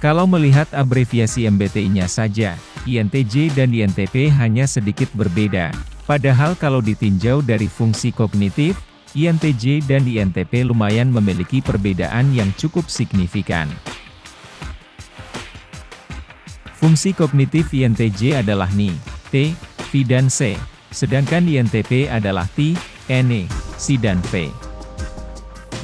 Kalau melihat abreviasi MBTI-nya saja, INTJ dan INTP hanya sedikit berbeda. Padahal kalau ditinjau dari fungsi kognitif, INTJ dan INTP lumayan memiliki perbedaan yang cukup signifikan. Fungsi kognitif INTJ adalah Ni, T, V dan C, sedangkan INTP adalah T, N, C dan V.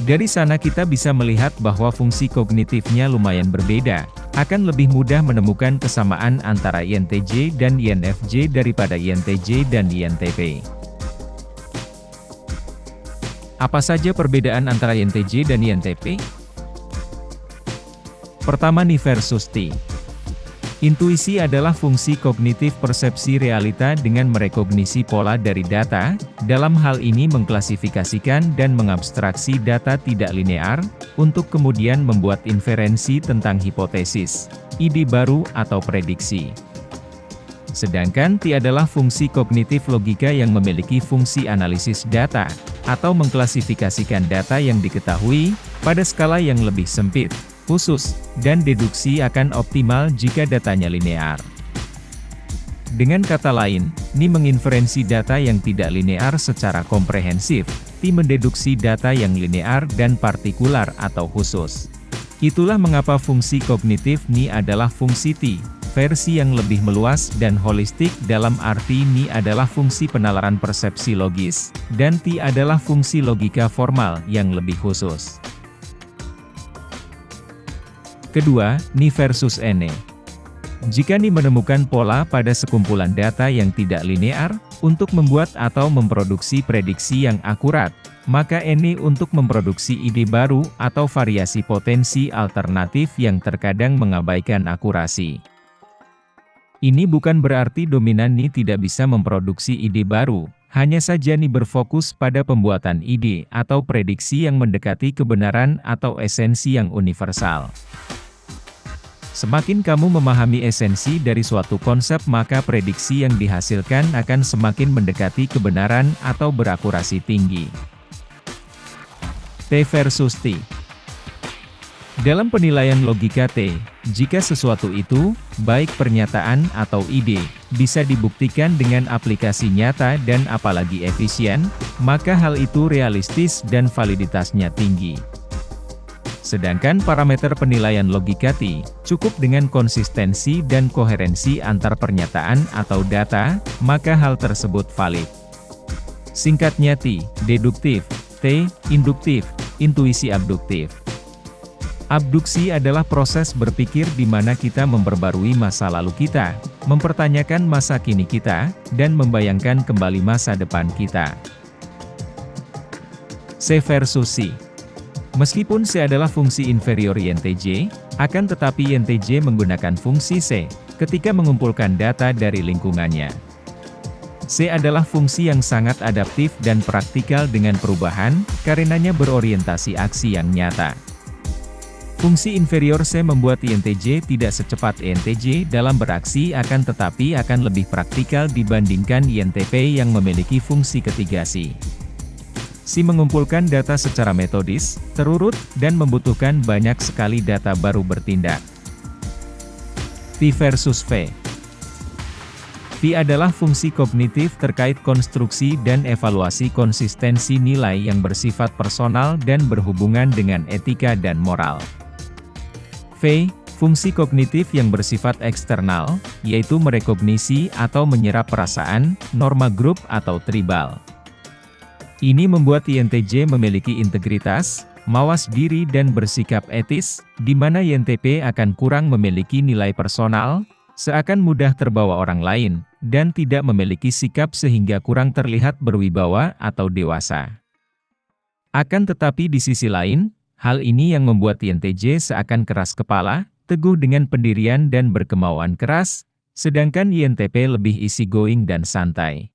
Dari sana kita bisa melihat bahwa fungsi kognitifnya lumayan berbeda, akan lebih mudah menemukan kesamaan antara INTJ dan INFJ daripada INTJ dan INTP. Apa saja perbedaan antara INTJ dan INTP? Pertama, Ni versus T. Intuisi adalah fungsi kognitif persepsi realita dengan merekognisi pola dari data, dalam hal ini mengklasifikasikan dan mengabstraksi data tidak linear, untuk kemudian membuat inferensi tentang hipotesis, ide baru atau prediksi. Sedangkan T adalah fungsi kognitif logika yang memiliki fungsi analisis data, atau mengklasifikasikan data yang diketahui, pada skala yang lebih sempit, khusus, dan deduksi akan optimal jika datanya linear. Dengan kata lain, Ni menginferensi data yang tidak linear secara komprehensif, T mendeduksi data yang linear dan partikular atau khusus. Itulah mengapa fungsi kognitif Ni adalah fungsi T, versi yang lebih meluas dan holistik dalam arti Ni adalah fungsi penalaran persepsi logis, dan T adalah fungsi logika formal yang lebih khusus. Kedua, Ni versus N. Jika Ni menemukan pola pada sekumpulan data yang tidak linear, untuk membuat atau memproduksi prediksi yang akurat, maka N untuk memproduksi ide baru atau variasi potensi alternatif yang terkadang mengabaikan akurasi. Ini bukan berarti dominan Ni tidak bisa memproduksi ide baru, hanya saja Ni berfokus pada pembuatan ide atau prediksi yang mendekati kebenaran atau esensi yang universal. Semakin kamu memahami esensi dari suatu konsep maka prediksi yang dihasilkan akan semakin mendekati kebenaran atau berakurasi tinggi. T versus T. Dalam penilaian logika T, jika sesuatu itu, baik pernyataan atau ide, bisa dibuktikan dengan aplikasi nyata dan apalagi efisien, maka hal itu realistis dan validitasnya tinggi. Sedangkan parameter penilaian logika T, cukup dengan konsistensi dan koherensi antar pernyataan atau data, maka hal tersebut valid. Singkatnya T, deduktif, T, induktif, intuisi abduktif. Abduksi adalah proses berpikir di mana kita memperbarui masa lalu kita, mempertanyakan masa kini kita, dan membayangkan kembali masa depan kita. C versus C. Meskipun C adalah fungsi inferior INTJ, akan tetapi INTJ menggunakan fungsi C, ketika mengumpulkan data dari lingkungannya. C adalah fungsi yang sangat adaptif dan praktikal dengan perubahan, karenanya berorientasi aksi yang nyata. Fungsi inferior C membuat INTJ tidak secepat INTJ dalam beraksi akan tetapi akan lebih praktikal dibandingkan INTP yang memiliki fungsi ketiga C. C mengumpulkan data secara metodis, terurut, dan membutuhkan banyak sekali data baru bertindak. V versus V. V adalah fungsi kognitif terkait konstruksi dan evaluasi konsistensi nilai yang bersifat personal dan berhubungan dengan etika dan moral. V, fungsi kognitif yang bersifat eksternal, yaitu merekognisi atau menyerap perasaan, norma grup atau tribal. Ini membuat INTJ memiliki integritas, mawas diri dan bersikap etis, di mana INTP akan kurang memiliki nilai personal, seakan mudah terbawa orang lain, dan tidak memiliki sikap sehingga kurang terlihat berwibawa atau dewasa. Akan tetapi di sisi lain, hal ini yang membuat INTJ seakan keras kepala, teguh dengan pendirian dan berkemauan keras, sedangkan INTP lebih easygoing dan santai.